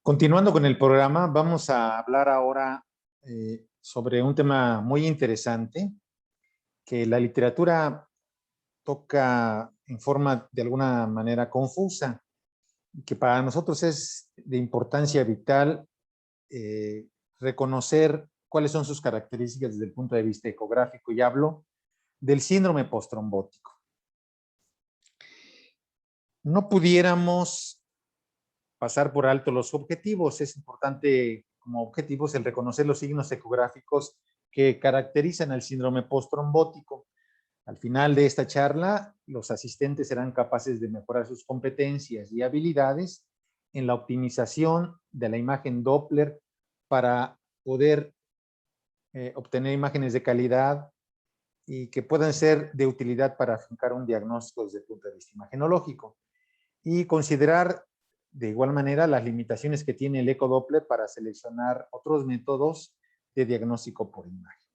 Continuando con el programa, vamos a hablar ahora sobre un tema muy interesante que la literatura toca en forma de alguna manera confusa, que para nosotros es de importancia vital reconocer cuáles son sus características desde el punto de vista ecográfico, y hablo del síndrome postrombótico. No pudiéramos pasar por alto los objetivos. Es importante como objetivos el reconocer los signos ecográficos que caracterizan al síndrome postrombótico. Al final de esta charla, los asistentes serán capaces de mejorar sus competencias y habilidades en la optimización de la imagen Doppler para poder obtener imágenes de calidad y que puedan ser de utilidad para afincar un diagnóstico desde el punto de vista imagenológico, y considerar de igual manera las limitaciones que tiene el ecodoppler para seleccionar otros métodos de diagnóstico por imagen.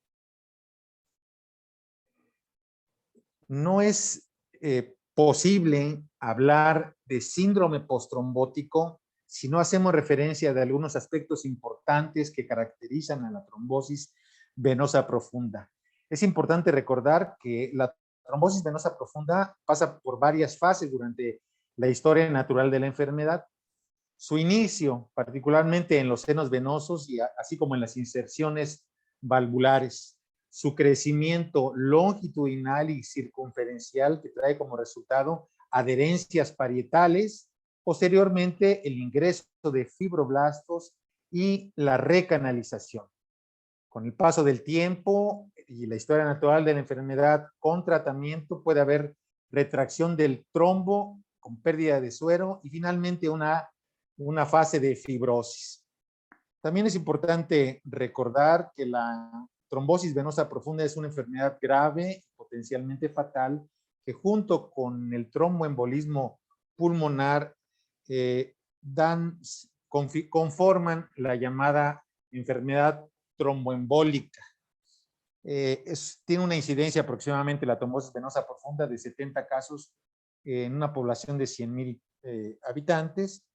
No es posible hablar de síndrome postrombótico si no hacemos referencia de algunos aspectos importantes que caracterizan a la trombosis venosa profunda. Es importante recordar que la trombosis venosa profunda pasa por varias fases durante la historia natural de la enfermedad. Su inicio, particularmente en los senos venosos y así como en las inserciones valvulares. Su crecimiento longitudinal y circunferencial, que trae como resultado adherencias parietales. Posteriormente, el ingreso de fibroblastos y la recanalización. Con el paso del tiempo y la historia natural de la enfermedad con tratamiento, puede haber retracción del trombo con pérdida de suero y finalmente una fase de fibrosis. También es importante recordar que la trombosis venosa profunda es una enfermedad grave, potencialmente fatal, que junto con el tromboembolismo pulmonar conforman la llamada enfermedad tromboembólica. Tiene una incidencia aproximadamente la trombosis venosa profunda de 70 casos en una población de 100,000 habitantes,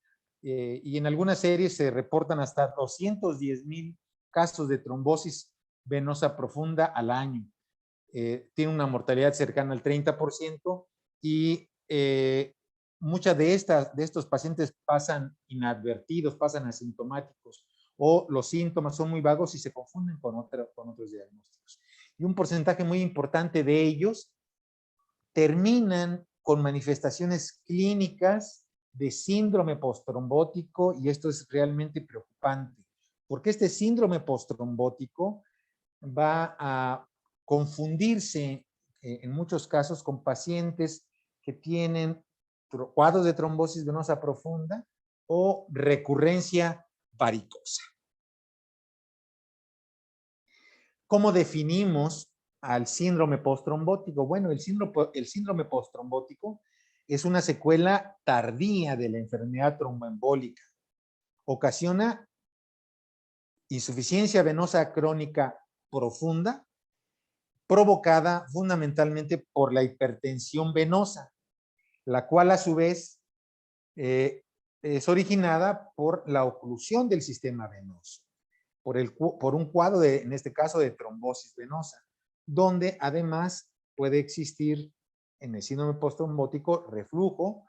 y en algunas series se reportan hasta 210,000 casos de trombosis venosa profunda al año. Tiene una mortalidad cercana al 30% y muchas de estos pacientes pasan inadvertidos, pasan asintomáticos, o los síntomas son muy vagos y se confunden con otros diagnósticos. Y un porcentaje muy importante de ellos terminan con manifestaciones clínicas de síndrome postrombótico, y esto es realmente preocupante, porque este síndrome postrombótico va a confundirse en muchos casos con pacientes que tienen cuadros de trombosis venosa profunda o recurrencia varicosa. ¿Cómo definimos al síndrome postrombótico? Bueno, el síndrome postrombótico es una secuela tardía de la enfermedad tromboembólica. Ocasiona insuficiencia venosa crónica profunda, provocada fundamentalmente por la hipertensión venosa, la cual a su vez es originada por la oclusión del sistema venoso, por un cuadro en este caso de trombosis venosa, donde además puede existir en el síndrome postrombótico reflujo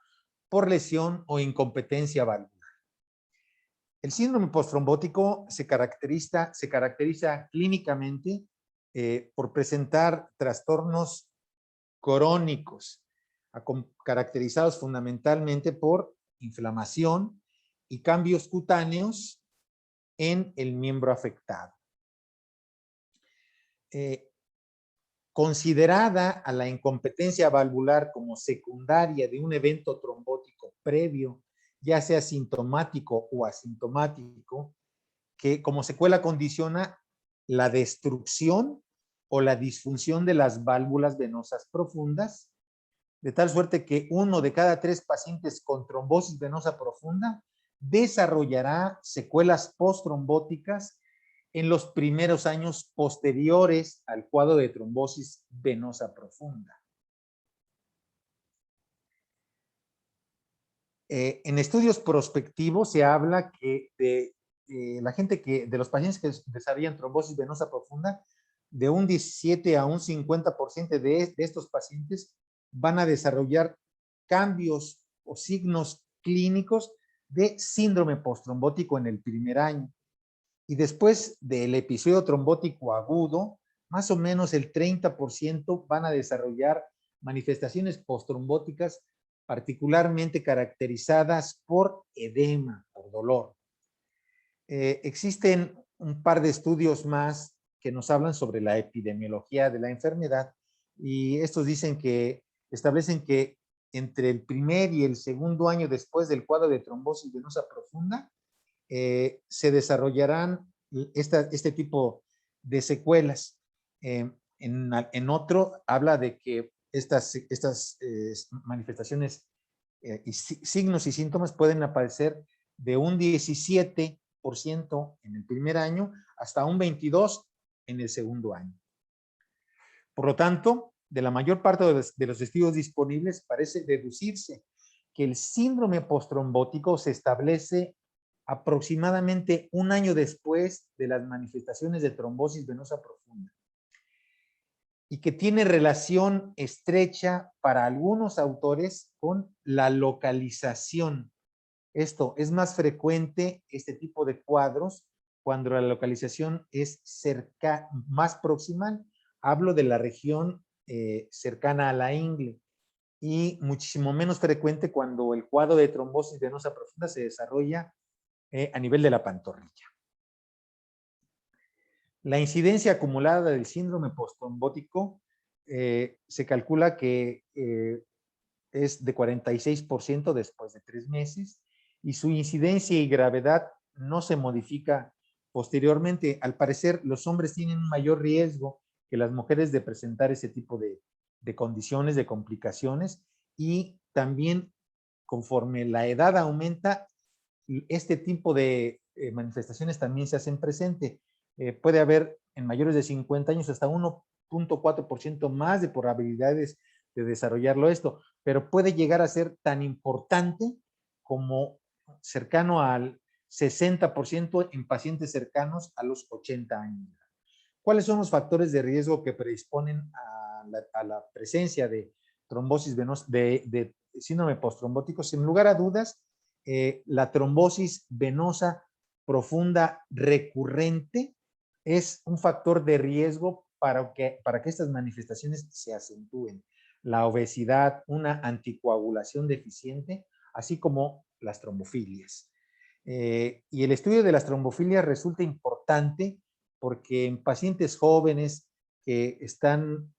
por lesión o incompetencia valvular. El síndrome postrombótico se caracteriza clínicamente por presentar trastornos crónicos, caracterizados fundamentalmente por inflamación y cambios cutáneos en el miembro afectado. Considerada a la incompetencia valvular como secundaria de un evento trombótico previo, ya sea sintomático o asintomático, que como secuela condiciona la destrucción o la disfunción de las válvulas venosas profundas, de tal suerte que 1 de cada 3 pacientes con trombosis venosa profunda desarrollará secuelas postrombóticas en los primeros años posteriores al cuadro de trombosis venosa profunda. En estudios prospectivos se habla que la gente de los pacientes que desarrollan trombosis venosa profunda, de un 17 a un 50% de estos pacientes van a desarrollar cambios o signos clínicos de síndrome postrombótico en el primer año. Y después del episodio trombótico agudo, más o menos el 30% van a desarrollar manifestaciones postrombóticas particularmente caracterizadas por edema, por dolor. Existen un par de estudios más que nos hablan sobre la epidemiología de la enfermedad y estos dicen que establecen que entre el primer y el segundo año después del cuadro de trombosis venosa profunda se desarrollarán este tipo de secuelas. En otro habla de que estas manifestaciones y signos y síntomas pueden aparecer de un 17% en el primer año hasta un 22% en el segundo año. Por lo tanto, de la mayor parte de los estudios disponibles parece deducirse que el síndrome postrombótico se establece aproximadamente un año después de las manifestaciones de trombosis venosa profunda y que tiene relación estrecha para algunos autores con la localización. Esto es más frecuente, este tipo de cuadros, cuando la localización es más proximal. Hablo de la región cercana a la ingle y muchísimo menos frecuente cuando el cuadro de trombosis venosa profunda se desarrolla a nivel de la pantorrilla. La incidencia acumulada del síndrome postrombótico se calcula que es de 46% después de 3 meses y su incidencia y gravedad no se modifica posteriormente. Al parecer, los hombres tienen un mayor riesgo que las mujeres de presentar ese tipo de condiciones, de complicaciones, y también conforme la edad aumenta, este tipo de manifestaciones también se hacen presente. Puede haber en mayores de 50 años hasta 1.4% más de probabilidades de desarrollarlo esto, pero puede llegar a ser tan importante como cercano al 60% en pacientes cercanos a los 80 años. ¿Cuáles son los factores de riesgo que predisponen a la presencia de trombosis venosa, de síndrome postrombótico? Sin lugar a dudas, la trombosis venosa profunda recurrente es un factor de riesgo para que estas manifestaciones se acentúen. La obesidad, una anticoagulación deficiente, así como las trombofilias. Y el estudio de las trombofilias resulta importante porque en pacientes jóvenes que están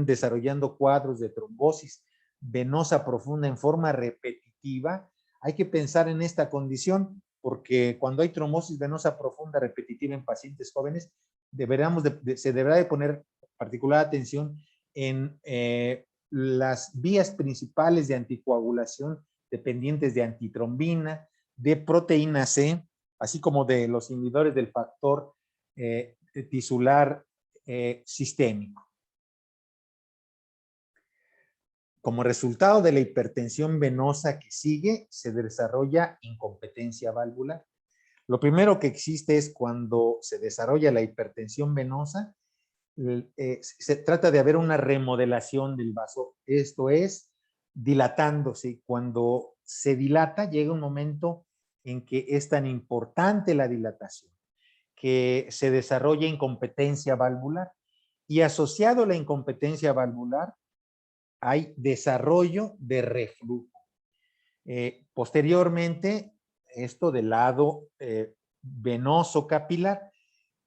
desarrollando cuadros de trombosis venosa profunda en forma repetitiva, hay que pensar en esta condición porque cuando hay trombosis venosa profunda repetitiva en pacientes jóvenes, se deberá de poner particular atención en las vías principales de anticoagulación dependientes de antitrombina, de proteína C, así como de los inhibidores del factor tisular sistémico. Como resultado de la hipertensión venosa que sigue, se desarrolla incompetencia valvular. Lo primero que existe es cuando se desarrolla la hipertensión venosa, se trata de haber una remodelación del vaso. Esto es dilatándose. Cuando se dilata, llega un momento en que es tan importante la dilatación que se desarrolla incompetencia valvular. Y asociado a la incompetencia valvular, hay desarrollo de reflujo. Posteriormente, esto del lado venoso capilar,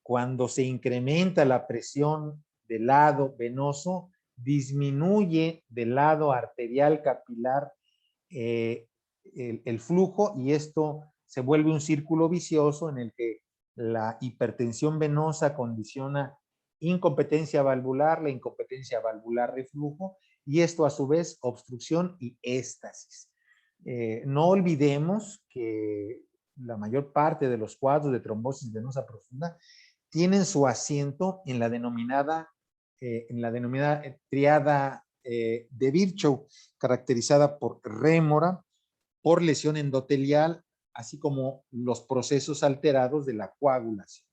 cuando se incrementa la presión del lado venoso, disminuye del lado arterial capilar el flujo y esto se vuelve un círculo vicioso en el que la hipertensión venosa condiciona incompetencia valvular, la incompetencia valvular reflujo y esto a su vez obstrucción y éstasis. No olvidemos que la mayor parte de los cuadros de trombosis venosa profunda tienen su asiento en la denominada triada de Virchow, caracterizada por rémora, por lesión endotelial, así como los procesos alterados de la coagulación.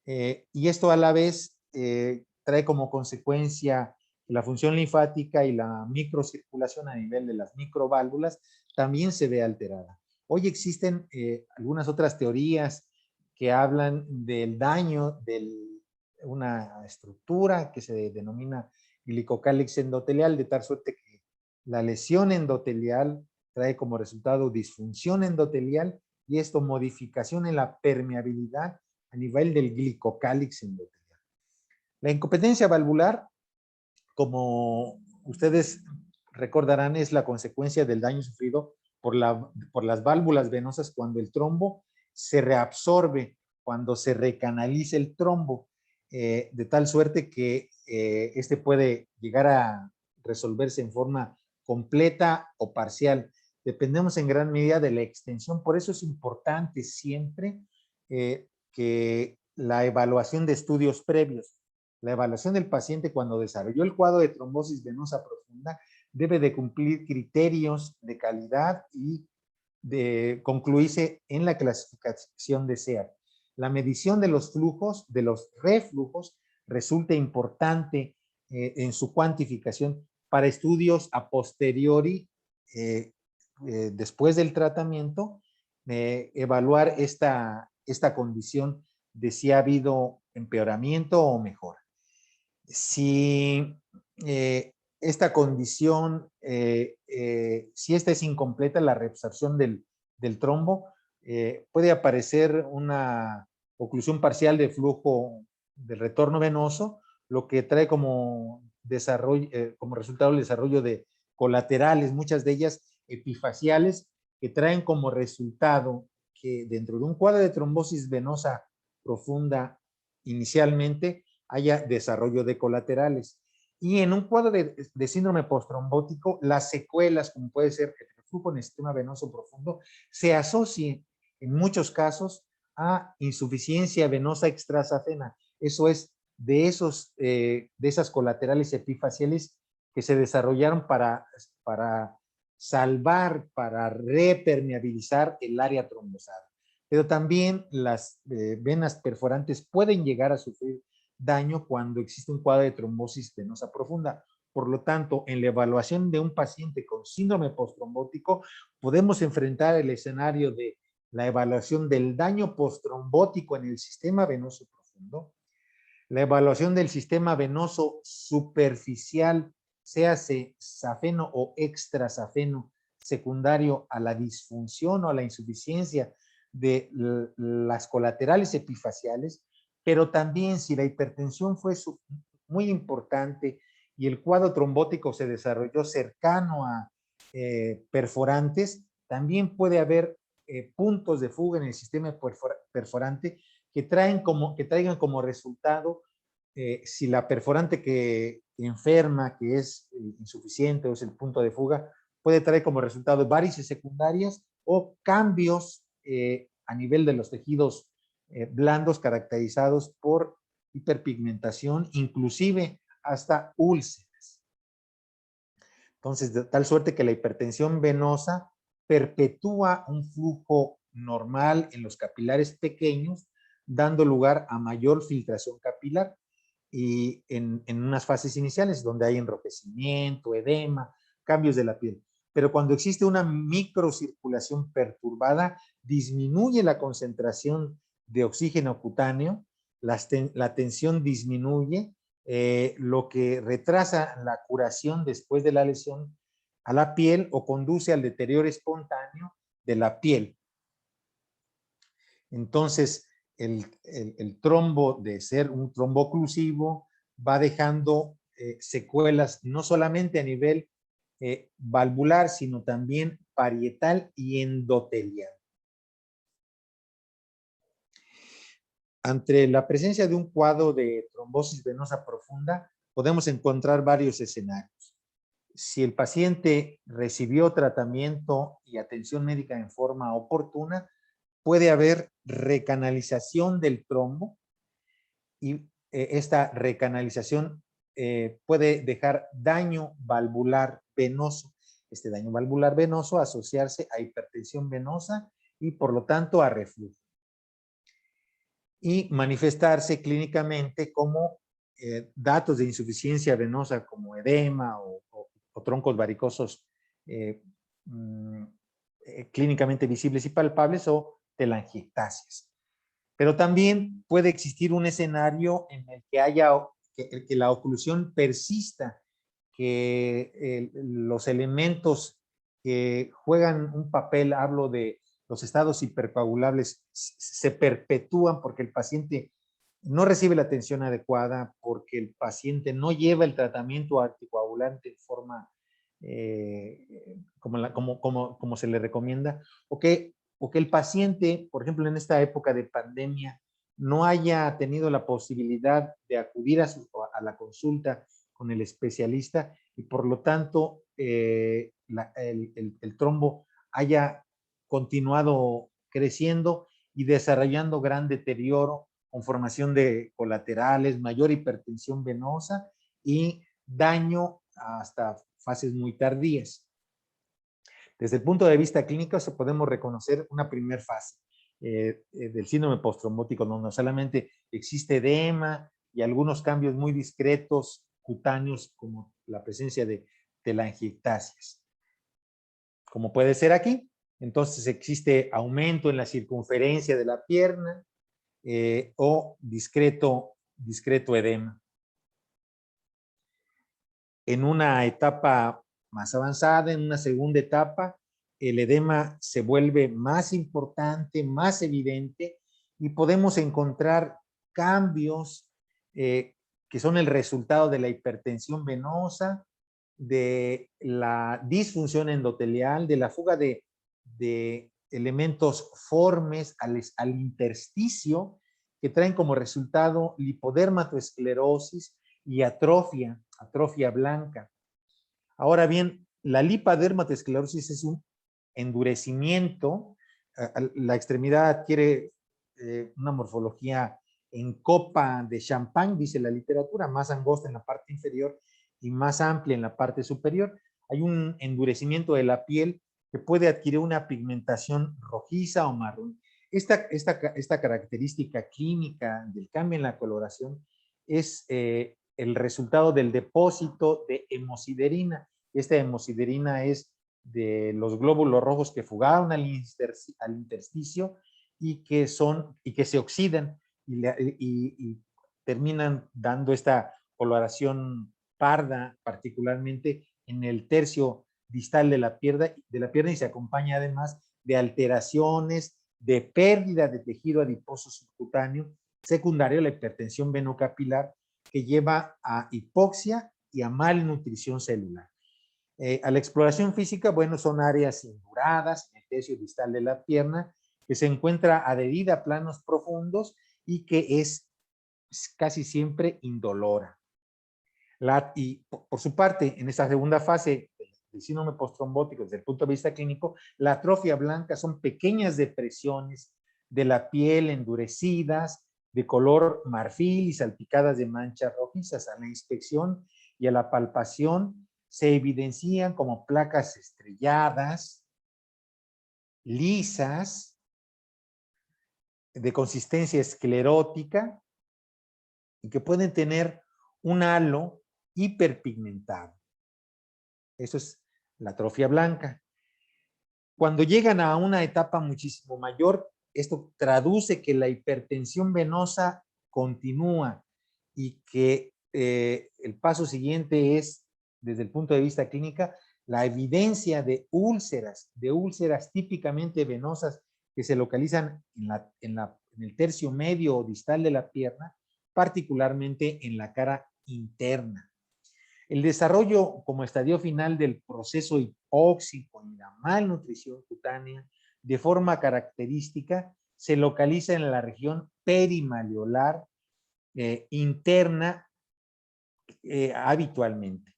Y esto a la vez trae como consecuencia que la función linfática y la microcirculación a nivel de las microválvulas también se ve alterada. Hoy existen algunas otras teorías que hablan del daño de una estructura que se denomina glicocálix endotelial, de tal suerte que la lesión endotelial trae como resultado disfunción endotelial y esto modificación en la permeabilidad a nivel del glicocálix endotelial. La incompetencia valvular, como ustedes recordarán, es la consecuencia del daño sufrido por las válvulas venosas cuando el trombo se reabsorbe, cuando se recanaliza el trombo, de tal suerte que este puede llegar a resolverse en forma completa o parcial. Dependemos en gran medida de la extensión, por eso es importante siempre que la evaluación de estudios previos, la evaluación del paciente cuando desarrolló el cuadro de trombosis venosa profunda debe de cumplir criterios de calidad y de concluirse en la clasificación de SEAR. La medición de los flujos, de los reflujos, resulta importante en su cuantificación para estudios a posteriori, después del tratamiento, evaluar esta condición de si ha habido empeoramiento o mejora. Si esta condición, si esta es incompleta, la reabsorción del trombo, puede aparecer una oclusión parcial de flujo del retorno venoso, lo que trae como resultado el desarrollo de colaterales, muchas de ellas epifaciales, que traen como resultado que dentro de un cuadro de trombosis venosa profunda inicialmente haya desarrollo de colaterales. Y en un cuadro de síndrome postrombótico, las secuelas, como puede ser el reflujo en el sistema venoso profundo, se asocien en muchos casos a insuficiencia venosa extrasafena. Eso es de esas colaterales epifaciales que se desarrollaron para salvar, para repermeabilizar el área trombosada. Pero también las venas perforantes pueden llegar a sufrir daño cuando existe un cuadro de trombosis venosa profunda. Por lo tanto, en la evaluación de un paciente con síndrome postrombótico, podemos enfrentar el escenario de la evaluación del daño postrombótico en el sistema venoso profundo, la evaluación del sistema venoso superficial, sea safeno o extrasafeno, secundario a la disfunción o a la insuficiencia de las colaterales epifaciales, pero también si la hipertensión fue muy importante y el cuadro trombótico se desarrolló cercano a perforantes, también puede haber puntos de fuga en el sistema perforante que traigan como resultado, si la perforante que enferma, que es insuficiente o es el punto de fuga, puede traer como resultado varices secundarias o cambios a nivel de los tejidos blandos caracterizados por hiperpigmentación, inclusive hasta úlceras. Entonces, de tal suerte que la hipertensión venosa perpetúa un flujo normal en los capilares pequeños, dando lugar a mayor filtración capilar y en unas fases iniciales donde hay enrojecimiento, edema, cambios de la piel. Pero cuando existe una microcirculación perturbada, disminuye la concentración de oxígeno cutáneo, la tensión disminuye, lo que retrasa la curación después de la lesión a la piel o conduce al deterioro espontáneo de la piel. Entonces, el trombo, de ser un trombo oclusivo, va dejando secuelas no solamente a nivel valvular, sino también parietal y endotelial. Ante la presencia de un cuadro de trombosis venosa profunda, podemos encontrar varios escenarios. Si el paciente recibió tratamiento y atención médica en forma oportuna, puede haber recanalización del trombo y esta recanalización puede dejar daño valvular venoso este daño valvular venoso asociarse a hipertensión venosa y por lo tanto a reflujo. Y manifestarse clínicamente como datos de insuficiencia venosa como edema o troncos varicosos clínicamente visibles y palpables o telangiectasias. Pero también puede existir un escenario en el que que la oclusión persista, que los elementos que juegan un papel, hablo de los estados hipercoagulables, se perpetúan porque el paciente no recibe la atención adecuada, porque el paciente no lleva el tratamiento anticoagulante en forma como se le recomienda, o que el paciente, por ejemplo, en esta época de pandemia, no haya tenido la posibilidad de acudir a la consulta con el especialista y por lo tanto el trombo haya continuado creciendo y desarrollando gran deterioro con formación de colaterales, mayor hipertensión venosa y daño hasta fases muy tardías. Desde el punto de vista clínico, se podemos reconocer una primera fase del síndrome postrombótico, donde no solamente existe edema y algunos cambios muy discretos cutáneos, como la presencia de telangiectasias, como puede ser aquí. Entonces existe aumento en la circunferencia de la pierna o discreto edema. En una etapa más avanzada, en una segunda etapa, el edema se vuelve más importante, más evidente y podemos encontrar cambios que son el resultado de la hipertensión venosa, de la disfunción endotelial, de la fuga de elementos formes al intersticio que traen como resultado lipodermatoesclerosis y atrofia blanca. Ahora bien, la lipodermatoesclerosis es un endurecimiento, la extremidad adquiere una morfología en copa de champán, dice la literatura, más angosta en la parte inferior y más amplia en la parte superior. Hay un endurecimiento de la piel que puede adquirir una pigmentación rojiza o marrón. Esta característica clínica del cambio en la coloración es el resultado del depósito de hemosiderina. Esta hemosiderina es de los glóbulos rojos que fugaron al intersticio y que se oxidan y terminan dando esta coloración parda, particularmente en el tercio distal de la pierna y se acompaña además de alteraciones, de pérdida de tejido adiposo subcutáneo, secundario a la hipertensión venocapilar, que lleva a hipoxia y a malnutrición celular. A la exploración física, bueno, son áreas induradas en el tercio distal de la pierna, que se encuentra adherida a planos profundos y que es casi siempre indolora. Y por su parte, en esta segunda fase del síndrome postrombótico, desde el punto de vista clínico, la atrofia blanca son pequeñas depresiones de la piel endurecidas, de color marfil y salpicadas de manchas rojizas. A la inspección y a la palpación se evidencian como placas estrelladas, lisas, de consistencia esclerótica y que pueden tener un halo hiperpigmentado. Eso es la atrofia blanca. Cuando llegan a una etapa muchísimo mayor, esto traduce que la hipertensión venosa continúa y que el paso siguiente es, desde el punto de vista clínica, la evidencia de úlceras típicamente venosas que se localizan en el tercio medio o distal de la pierna, particularmente en la cara interna. El desarrollo como estadio final del proceso hipóxico y la malnutrición cutánea de forma característica se localiza en la región perimalleolar interna habitualmente.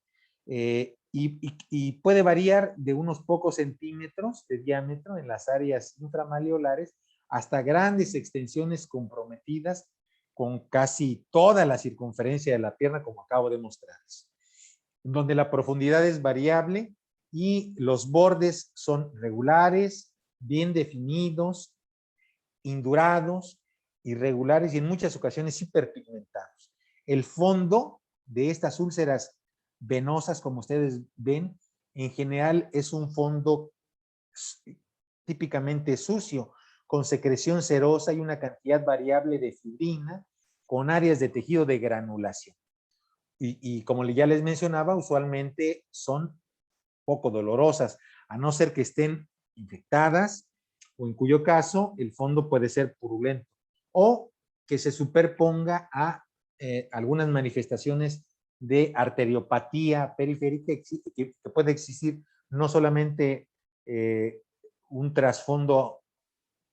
Y puede variar de unos pocos centímetros de diámetro en las áreas inframalleolares hasta grandes extensiones comprometidas con casi toda la circunferencia de la pierna, como acabo de mostrarles, donde la profundidad es variable y los bordes son regulares, bien definidos, indurados, irregulares y en muchas ocasiones hiperpigmentados. El fondo de estas úlceras venosas, como ustedes ven, en general es un fondo típicamente sucio, con secreción serosa y una cantidad variable de fibrina, con áreas de tejido de granulación. Y como ya les mencionaba, usualmente son poco dolorosas, a no ser que estén infectadas o en cuyo caso el fondo puede ser purulento o que se superponga a algunas manifestaciones de arteriopatía periférica que puede existir no solamente un trasfondo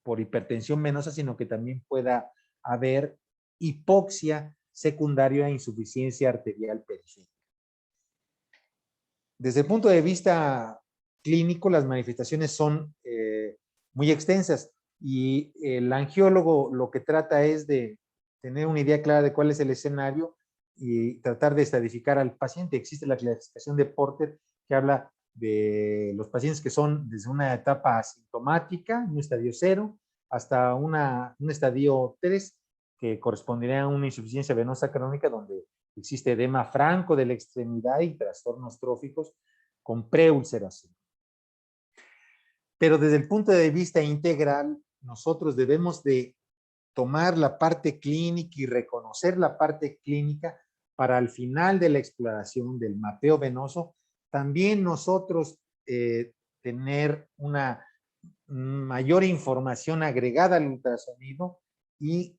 por hipertensión venosa, sino que también pueda haber hipoxia secundaria a insuficiencia arterial periférica. Desde el punto de vista clínico, las manifestaciones son muy extensas y el angiólogo lo que trata es de tener una idea clara de cuál es el escenario y tratar de estadificar al paciente. Existe la clasificación de Porter que habla de los pacientes que son desde una etapa asintomática, un estadio 0, hasta un estadio 3, que correspondería a una insuficiencia venosa crónica donde existe edema franco de la extremidad y trastornos tróficos con preulceración. Pero desde el punto de vista integral, nosotros debemos de tomar la parte clínica y reconocer la parte clínica para al final de la exploración del mapeo venoso, también nosotros tener una mayor información agregada al ultrasonido y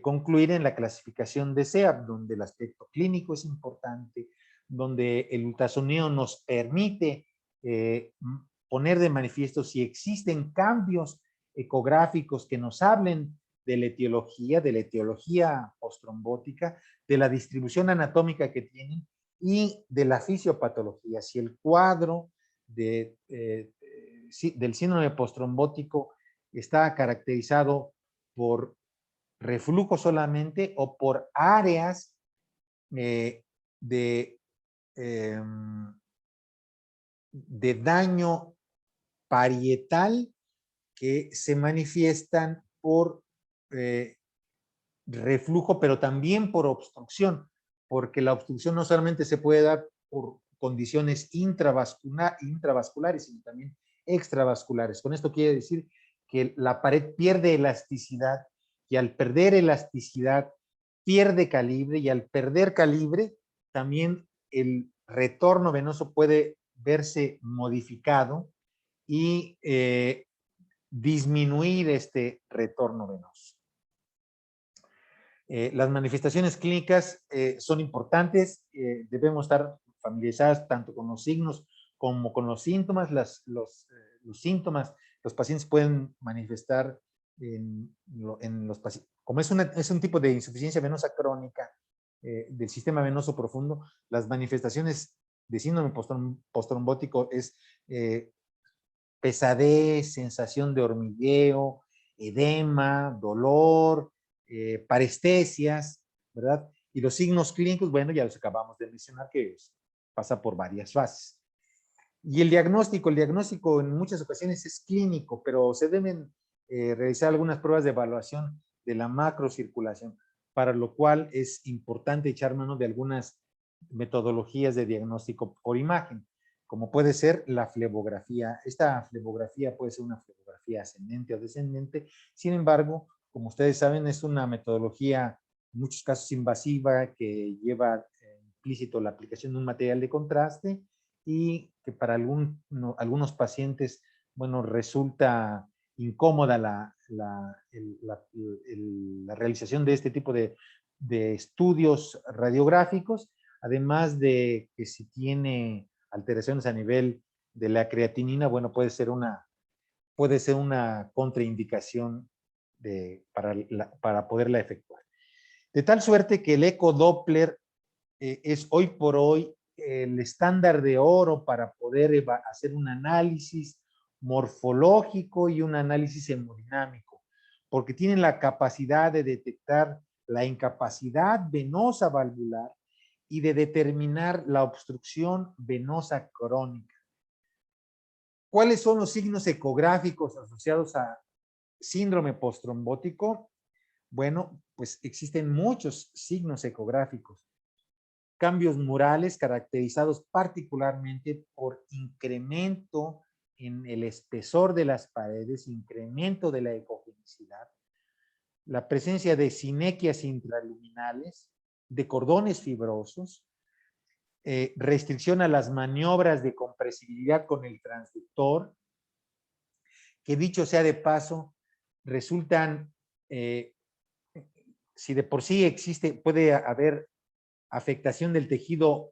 concluir en la clasificación de SEAP, donde el aspecto clínico es importante, donde el ultrasonido nos permite poner de manifiesto si existen cambios ecográficos que nos hablen de la etiología postrombótica, de la distribución anatómica que tienen y de la fisiopatología. Si el cuadro del síndrome postrombótico está caracterizado por reflujo solamente o por áreas de, eh, de daño parietal que se manifiestan por reflujo, pero también por obstrucción, porque la obstrucción no solamente se puede dar por condiciones intravasculares, sino también extravasculares. Con esto quiere decir que la pared pierde elasticidad y al perder elasticidad pierde calibre y al perder calibre también el retorno venoso puede verse modificado y disminuir este retorno venoso. Las manifestaciones clínicas son importantes, debemos estar familiarizadas tanto con los signos como con los síntomas. Los síntomas, los pacientes pueden manifestar en los pacientes, como es un tipo de insuficiencia venosa crónica del sistema venoso profundo, las manifestaciones de síndrome postrombótico es pesadez, sensación de hormigueo, edema, dolor, parestesias, ¿verdad? Y los signos clínicos, bueno, ya los acabamos de mencionar que pasa por varias fases. Y el diagnóstico en muchas ocasiones es clínico, pero se deben realizar algunas pruebas de evaluación de la macrocirculación, para lo cual es importante echar mano de algunas metodologías de diagnóstico por imagen, como puede ser la flebografía. Esta flebografía puede ser una flebografía ascendente o descendente, sin embargo, como ustedes saben, es una metodología en muchos casos invasiva que lleva implícito la aplicación de un material de contraste y que para algunos pacientes, bueno, resulta incómoda la realización de este tipo de estudios radiográficos, además de que si tiene alteraciones a nivel de la creatinina, bueno, puede ser una contraindicación para poderla efectuar. De tal suerte que el ecodoppler es hoy por hoy el estándar de oro para poder hacer un análisis morfológico y un análisis hemodinámico, porque tienen la capacidad de detectar la incapacidad venosa valvular y de determinar la obstrucción venosa crónica. ¿Cuáles son los signos ecográficos asociados a síndrome postrombótico? Bueno, pues existen muchos signos ecográficos. Cambios murales caracterizados particularmente por incremento en el espesor de las paredes, incremento de la ecogenicidad, la presencia de sinequias intraluminales, de cordones fibrosos, restricción a las maniobras de compresibilidad con el transductor, que dicho sea de paso, resultan, si de por sí existe, puede haber afectación del tejido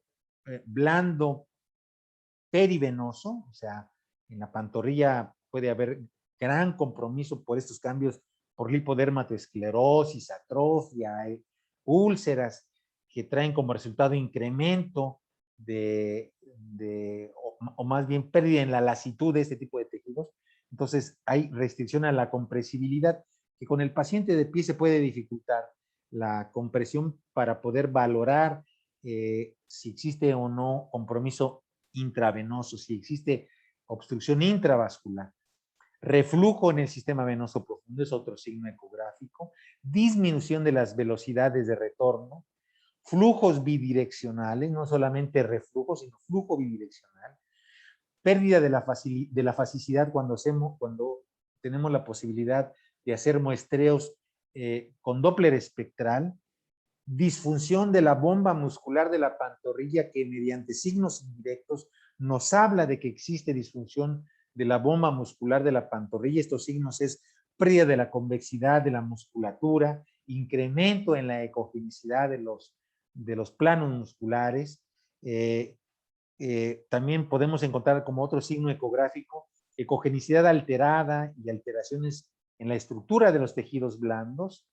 blando perivenoso, o sea, en la pantorrilla puede haber gran compromiso por estos cambios, por lipodermatoesclerosis, atrofia, úlceras, que traen como resultado incremento o más bien pérdida en la lasitud de este tipo de tejidos. Entonces hay restricción a la compresibilidad, que con el paciente de pie se puede dificultar la compresión para poder valorar si existe o no compromiso intravenoso, si existe obstrucción intravascular. Reflujo en el sistema venoso profundo es otro signo ecográfico. Disminución de las velocidades de retorno. Flujos bidireccionales, no solamente reflujo, sino flujo bidireccional. Pérdida de la fasicidad cuando tenemos la posibilidad de hacer muestreos con Doppler espectral. Disfunción de la bomba muscular de la pantorrilla, que mediante signos indirectos nos habla de que existe disfunción de la bomba muscular de la pantorrilla. Estos signos es pérdida de la convexidad de la musculatura, incremento en la ecogenicidad de los planos musculares. También podemos encontrar como otro signo ecográfico ecogenicidad alterada y alteraciones en la estructura de los tejidos blandos,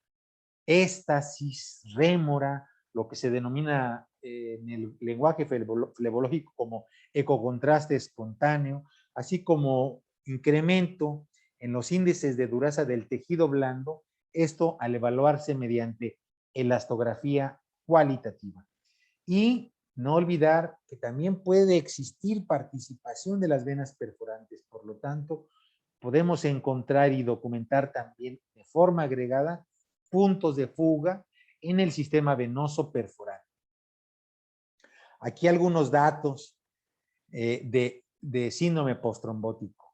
éstasis, rémora, lo que se denomina en el lenguaje flebológico como ecocontraste espontáneo, así como incremento en los índices de dureza del tejido blando, esto al evaluarse mediante elastografía cualitativa. Y no olvidar que también puede existir participación de las venas perforantes, por lo tanto, podemos encontrar y documentar también de forma agregada puntos de fuga en el sistema venoso perforante. Aquí algunos datos de síndrome postrombótico.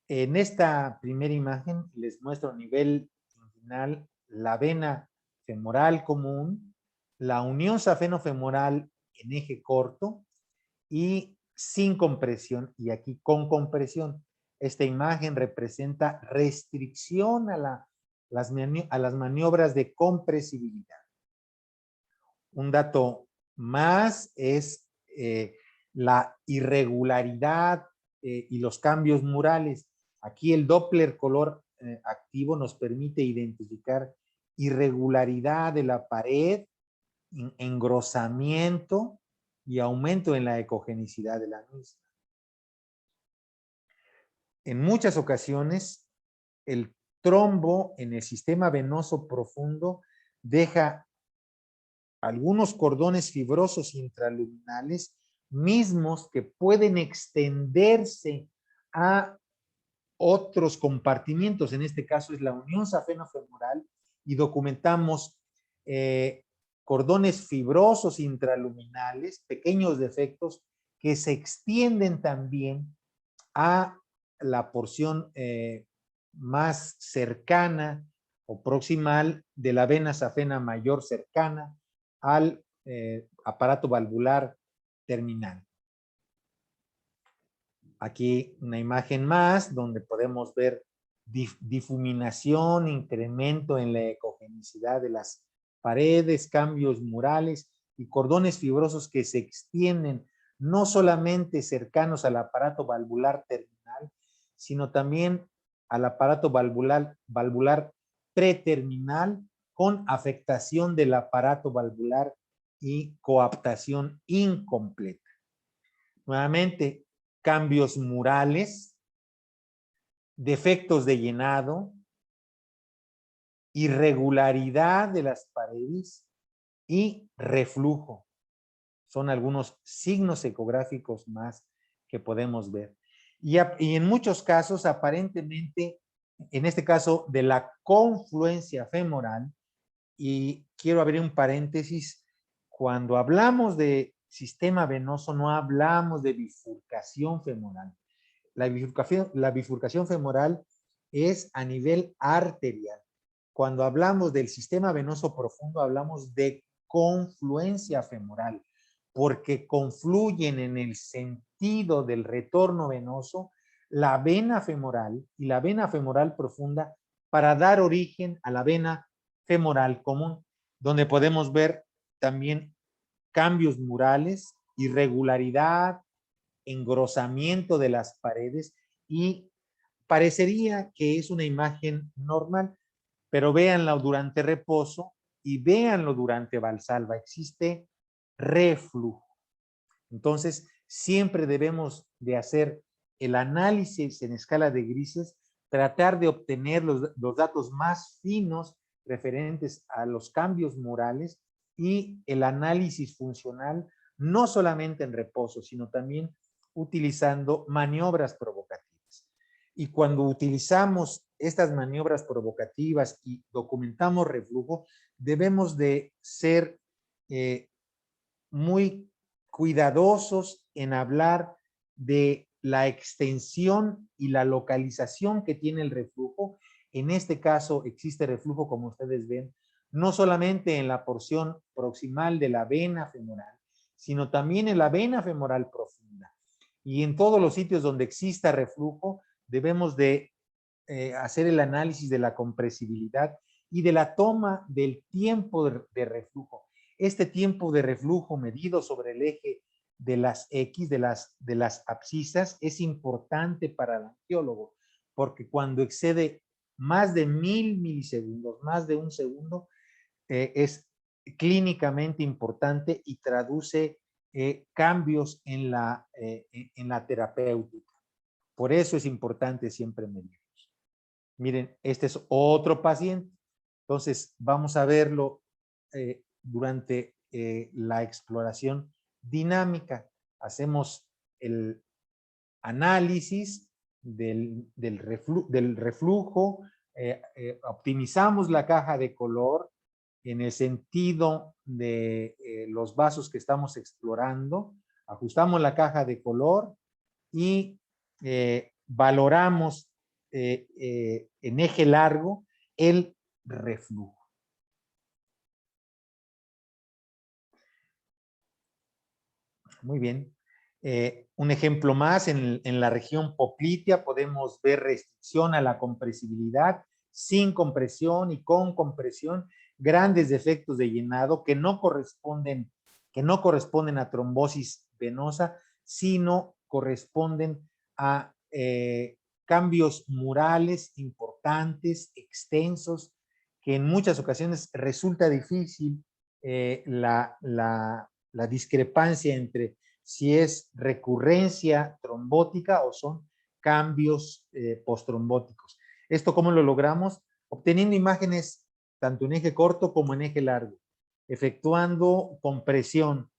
En esta primera imagen les muestro a nivel inguinal la vena femoral común, la unión safeno-femoral en eje corto y sin compresión, y aquí con compresión. Esta imagen representa restricción a las maniobras de compresibilidad. Un dato más es la irregularidad y los cambios murales. Aquí el Doppler color activo nos permite identificar irregularidad de la pared, engrosamiento y aumento en la ecogenicidad de la misma. En muchas ocasiones, el trombo en el sistema venoso profundo deja algunos cordones fibrosos intraluminales mismos que pueden extenderse a otros compartimientos. En este caso es la unión safeno-femoral, y documentamos cordones fibrosos intraluminales, pequeños defectos que se extienden también a la porción más cercana o proximal de la vena safena mayor cercana al aparato valvular terminal. Aquí una imagen más donde podemos ver difuminación, incremento en la ecogenicidad de las paredes, cambios murales y cordones fibrosos que se extienden no solamente cercanos al aparato valvular terminal, sino también al aparato valvular preterminal, con afectación del aparato valvular y coaptación incompleta. Nuevamente, cambios murales, defectos de llenado, irregularidad de las paredes y reflujo. Son algunos signos ecográficos más que podemos ver. Y en muchos casos, aparentemente, en este caso de la confluencia femoral, y quiero abrir un paréntesis, cuando hablamos de sistema venoso no hablamos de bifurcación femoral. La bifurcación femoral es a nivel arterial. Cuando hablamos del sistema venoso profundo, hablamos de confluencia femoral, porque confluyen en el sentido del retorno venoso la vena femoral y la vena femoral profunda para dar origen a la vena femoral común, donde podemos ver también cambios murales, irregularidad, engrosamiento de las paredes, y parecería que es una imagen normal, pero véanlo durante reposo y véanlo durante valsalva. Existe reflujo. Entonces, siempre debemos de hacer el análisis en escala de grises, tratar de obtener los datos más finos referentes a los cambios morales y el análisis funcional, no solamente en reposo, sino también utilizando maniobras provocativas. Y cuando utilizamos estas maniobras provocativas y documentamos reflujo, debemos de ser muy cuidadosos en hablar de la extensión y la localización que tiene el reflujo. En este caso existe reflujo, como ustedes ven, no solamente en la porción proximal de la vena femoral, sino también en la vena femoral profunda. Y en todos los sitios donde exista reflujo, debemos de hacer el análisis de la compresibilidad y de la toma del tiempo de reflujo. Este tiempo de reflujo medido sobre el eje de las X, de las abscisas, es importante para el angiólogo, porque cuando excede más de 1000 milisegundos, más de un segundo, es clínicamente importante y traduce cambios en la terapéutica. Por eso es importante siempre medir. Miren, este es otro paciente. Entonces, vamos a verlo durante la exploración dinámica. Hacemos el análisis del reflujo, optimizamos la caja de color en el sentido de los vasos que estamos explorando, ajustamos la caja de color y valoramos en eje largo el reflujo. Muy bien. Un ejemplo más, en la región poplitea podemos ver restricción a la compresibilidad, sin compresión y con compresión, grandes defectos de llenado que no corresponden a trombosis venosa, sino corresponden a cambios murales importantes, extensos, que en muchas ocasiones resulta difícil la discrepancia entre si es recurrencia trombótica o son cambios postrombóticos. ¿Esto cómo lo logramos? Obteniendo imágenes tanto en eje corto como en eje largo, efectuando compresión,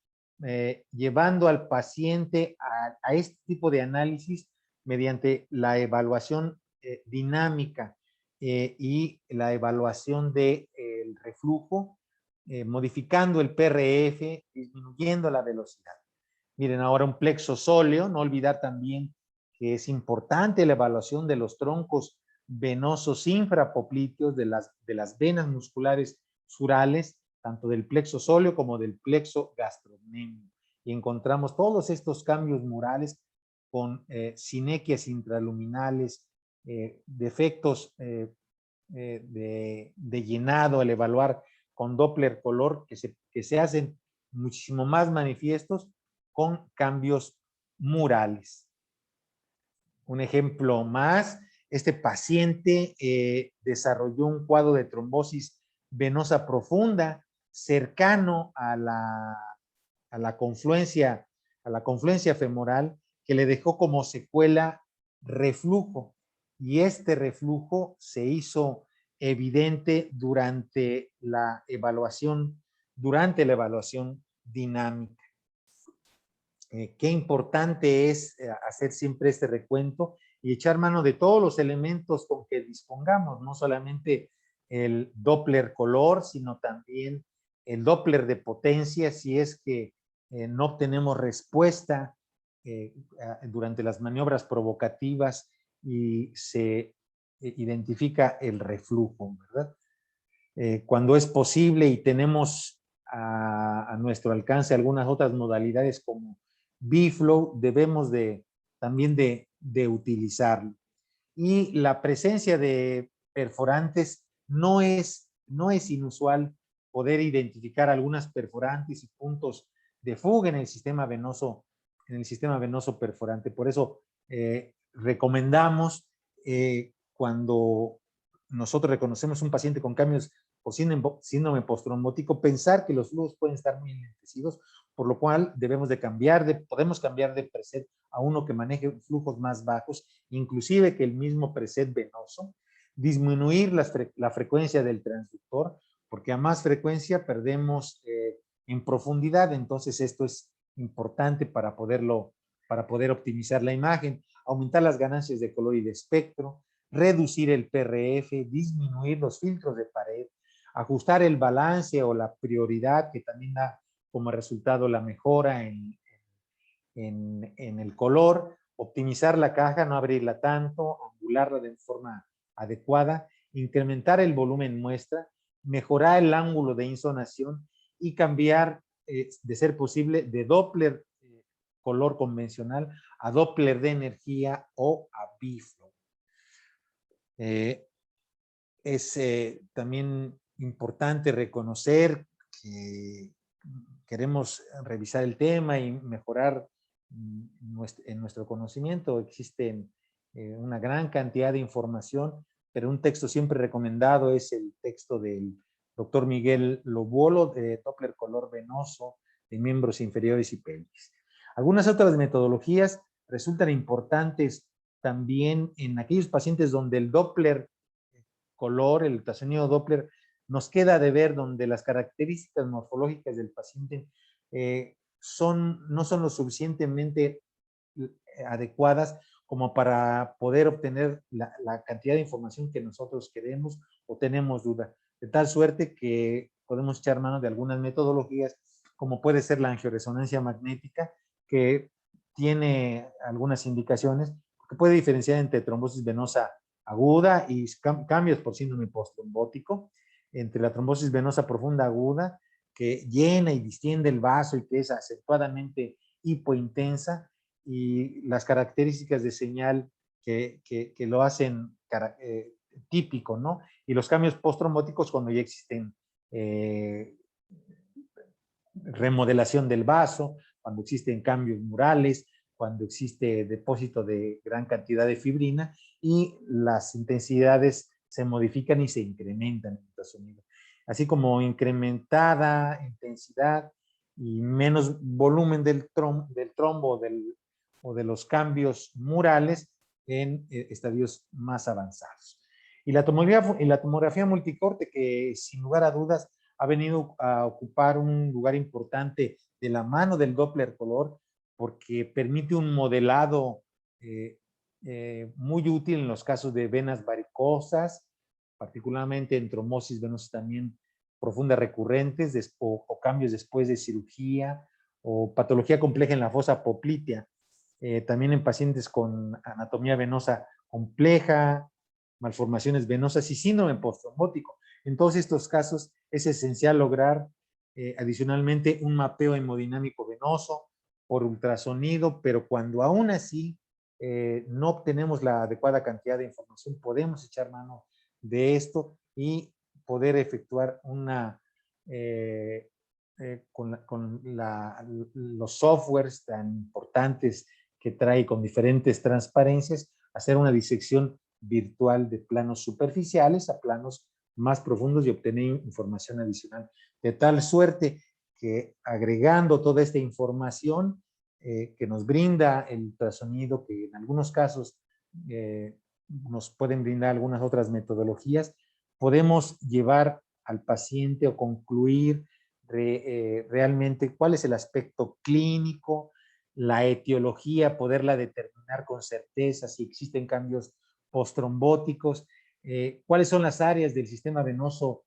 llevando al paciente a este tipo de análisis mediante la evaluación dinámica y la evaluación del reflujo, modificando el PRF, disminuyendo la velocidad. Miren, ahora un plexo sóleo, no olvidar también que es importante la evaluación de los troncos venosos infrapoplíteos, de las venas musculares surales, tanto del plexo sóleo como del plexo gastrocnemio. Y encontramos todos estos cambios murales con sinequias intraluminales, defectos de llenado al evaluar con Doppler color que se hacen muchísimo más manifiestos con cambios murales. Un ejemplo más, este paciente desarrolló un cuadro de trombosis venosa profunda cercano a la confluencia femoral, que le dejó como secuela reflujo, y este reflujo se hizo evidente durante la evaluación dinámica. qué importante es hacer siempre este recuento y echar mano de todos los elementos con que dispongamos, no solamente el Doppler color, sino también el Doppler de potencia, si es que no obtenemos respuesta durante las maniobras provocativas y se identifica el reflujo, ¿verdad? Cuando es posible y tenemos a nuestro alcance algunas otras modalidades como B-Flow, debemos también de utilizarlo. Y la presencia de perforantes no es inusual poder identificar algunas perforantes y puntos de fuga en el sistema venoso perforante. Por eso recomendamos cuando nosotros reconocemos un paciente con cambios por síndrome postrombótico, pensar que los flujos pueden estar muy enlentecidos, por lo cual podemos cambiar de preset a uno que maneje flujos más bajos, inclusive que el mismo preset venoso, disminuir la frecuencia del transductor, porque a más frecuencia perdemos en profundidad, entonces esto es importante para poder optimizar la imagen, aumentar las ganancias de color y de espectro, reducir el PRF, disminuir los filtros de pared, ajustar el balance o la prioridad que también da como resultado la mejora en el color, optimizar la caja, no abrirla tanto, angularla de forma adecuada, incrementar el volumen muestra, mejorar el ángulo de insonación y cambiar, de ser posible, de Doppler color convencional a Doppler de energía o a B-Flow. Es también importante reconocer que queremos revisar el tema y mejorar en nuestro conocimiento. Existen una gran cantidad de información, pero un texto siempre recomendado es el texto del doctor Miguel Lobuolo de Doppler color venoso de miembros inferiores y pelvis. Algunas otras metodologías resultan importantes también en aquellos pacientes donde el Doppler color, el ultrasonido Doppler, nos queda de ver donde las características morfológicas del paciente no son lo suficientemente adecuadas como para poder obtener la cantidad de información que nosotros queremos o tenemos duda. De tal suerte que podemos echar mano de algunas metodologías, como puede ser la angioresonancia magnética, que tiene algunas indicaciones, que puede diferenciar entre trombosis venosa aguda y cambios por síndrome postrombótico, entre la trombosis venosa profunda aguda, que llena y distiende el vaso y que es acentuadamente hipointensa, y las características de señal que lo hacen típico, ¿no? Y los cambios postrombóticos cuando ya existen remodelación del vaso, cuando existen cambios murales, cuando existe depósito de gran cantidad de fibrina y las intensidades se modifican y se incrementan en el ultrasonido. Así como incrementada intensidad y menos volumen del trombo o de los cambios murales en estadios más avanzados. Y la tomografía multicorte, que sin lugar a dudas ha venido a ocupar un lugar importante de la mano del Doppler color, porque permite un modelado muy útil en los casos de venas varicosas, particularmente en trombosis venosas también profundas recurrentes o cambios después de cirugía o patología compleja en la fosa poplitea. También en pacientes con anatomía venosa compleja, malformaciones venosas y síndrome postrombótico. En todos estos casos es esencial lograr adicionalmente un mapeo hemodinámico venoso por ultrasonido, pero cuando aún así no obtenemos la adecuada cantidad de información, podemos echar mano de esto y poder efectuar con los softwares tan importantes que trae con diferentes transparencias, hacer una disección virtual de planos superficiales a planos más profundos y obtener información adicional. De tal suerte que agregando toda esta información que nos brinda el ultrasonido, que en algunos casos nos pueden brindar algunas otras metodologías, podemos llevar al paciente o concluir realmente cuál es el aspecto clínico la etiología, poderla determinar con certeza, si existen cambios postrombóticos, cuáles son las áreas del sistema venoso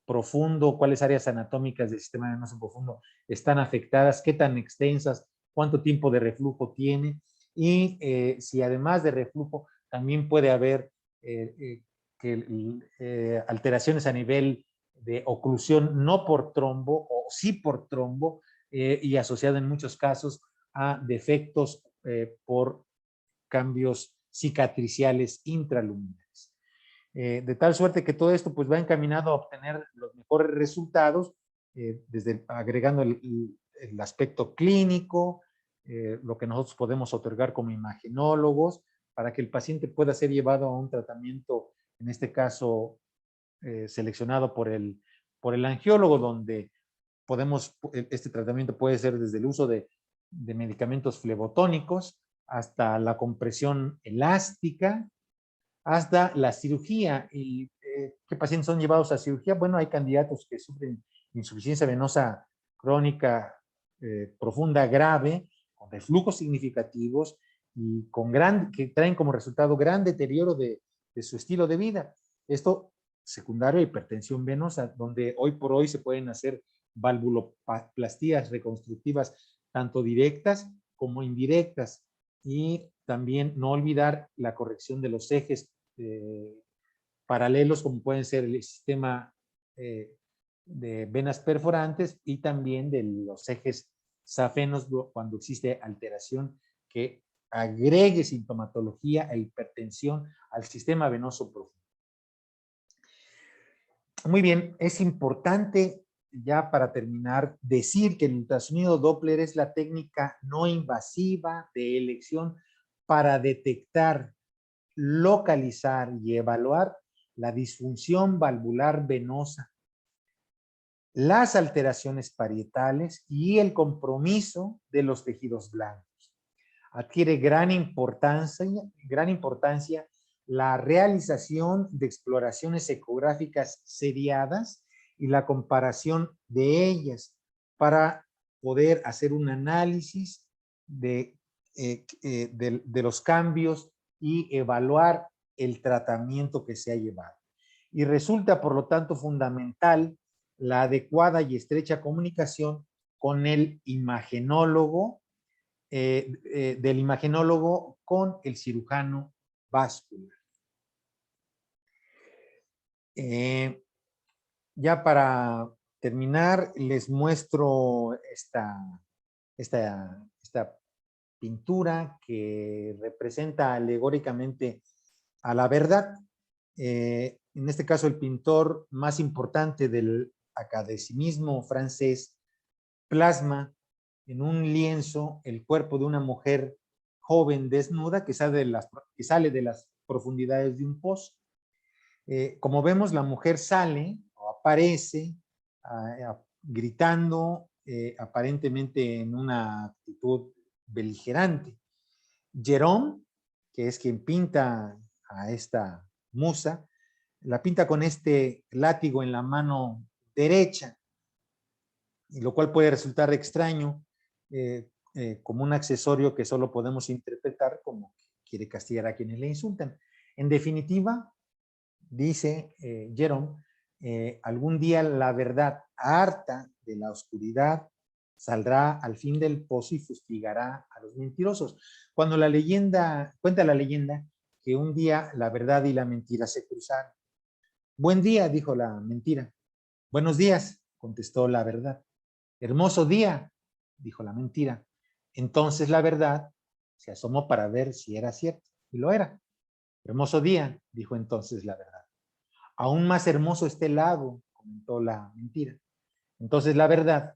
profundo, cuáles áreas anatómicas del sistema venoso profundo están afectadas, qué tan extensas, cuánto tiempo de reflujo tiene, y si además de reflujo también puede haber alteraciones a nivel de oclusión, no por trombo o sí por trombo, y asociado en muchos casos a defectos por cambios cicatriciales intraluminales. De tal suerte que todo esto pues va encaminado a obtener los mejores resultados, desde agregando el aspecto clínico, lo que nosotros podemos otorgar como imagenólogos, para que el paciente pueda ser llevado a un tratamiento, en este caso seleccionado por el angiólogo, donde este tratamiento puede ser desde el uso de medicamentos flebotónicos hasta la compresión elástica, hasta la cirugía. ¿Y qué pacientes son llevados a cirugía? Bueno, hay candidatos que sufren insuficiencia venosa crónica profunda grave, con reflujos significativos y que traen como resultado gran deterioro de su estilo de vida. Esto secundario a hipertensión venosa, donde hoy por hoy se pueden hacer valvuloplastías reconstructivas, tanto directas como indirectas, y también no olvidar la corrección de los ejes paralelos, como pueden ser el sistema de venas perforantes y también de los ejes safenos cuando existe alteración que agregue sintomatología e hipertensión al sistema venoso profundo. Muy bien, es importante ya para terminar decir que el ultrasonido Doppler es la técnica no invasiva de elección para detectar, localizar y evaluar la disfunción valvular venosa, las alteraciones parietales y el compromiso de los tejidos blancos. Adquiere gran importancia la realización de exploraciones ecográficas seriadas y la comparación de ellas para poder hacer un análisis de los cambios y evaluar el tratamiento que se ha llevado. Y resulta, por lo tanto, fundamental la adecuada y estrecha comunicación con el imagenólogo, del imagenólogo con el cirujano vascular. Ya para terminar, les muestro esta pintura que representa alegóricamente a la verdad. En este caso, el pintor más importante del academicismo francés plasma en un lienzo el cuerpo de una mujer joven desnuda que sale de las profundidades de un pozo. Como vemos, la mujer sale o aparece gritando, aparentemente en una actitud beligerante. Gérôme, que es quien pinta a esta musa, la pinta con este látigo en la mano derecha, y lo cual puede resultar extraño, como un accesorio que solo podemos interpretar como que quiere castigar a quienes le insultan. En definitiva, dice Jérôme, algún día la verdad, harta de la oscuridad, saldrá al fin del pozo y fustigará a los mentirosos. Cuando cuenta la leyenda que un día la verdad y la mentira se cruzaron. Buen día, dijo la mentira. Buenos días, contestó la verdad. Hermoso día, dijo la mentira. Entonces la verdad se asomó para ver si era cierto, y lo era. Hermoso día, dijo entonces la verdad. Aún más hermoso está el lago, comentó la mentira. Entonces la verdad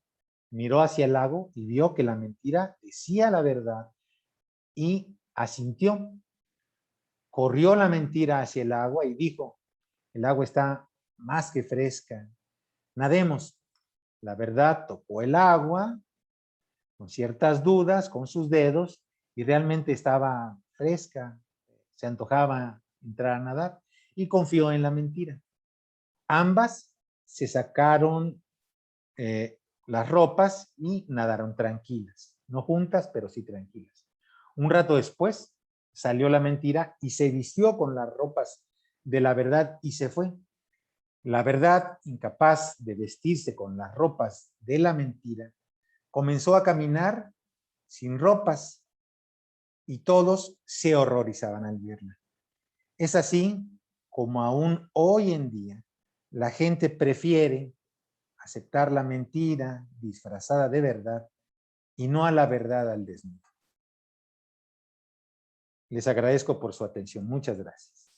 miró hacia el lago y vio que la mentira decía la verdad y asintió. Corrió la mentira hacia el agua y dijo, el agua está más que fresca. Nademos. La verdad tocó el agua con ciertas dudas, con sus dedos, y realmente estaba fresca, se antojaba entrar a nadar, y confió en la mentira. Ambas se sacaron las ropas y nadaron tranquilas. no juntas, pero sí tranquilas. Un rato después salió la mentira y se vistió con las ropas de la verdad y se fue. La verdad, incapaz de vestirse con las ropas de la mentira, comenzó a caminar sin ropas y todos se horrorizaban al verla. Es así como aún hoy en día la gente prefiere aceptar la mentira disfrazada de verdad y no a la verdad al desnudo. Les agradezco por su atención. Muchas gracias.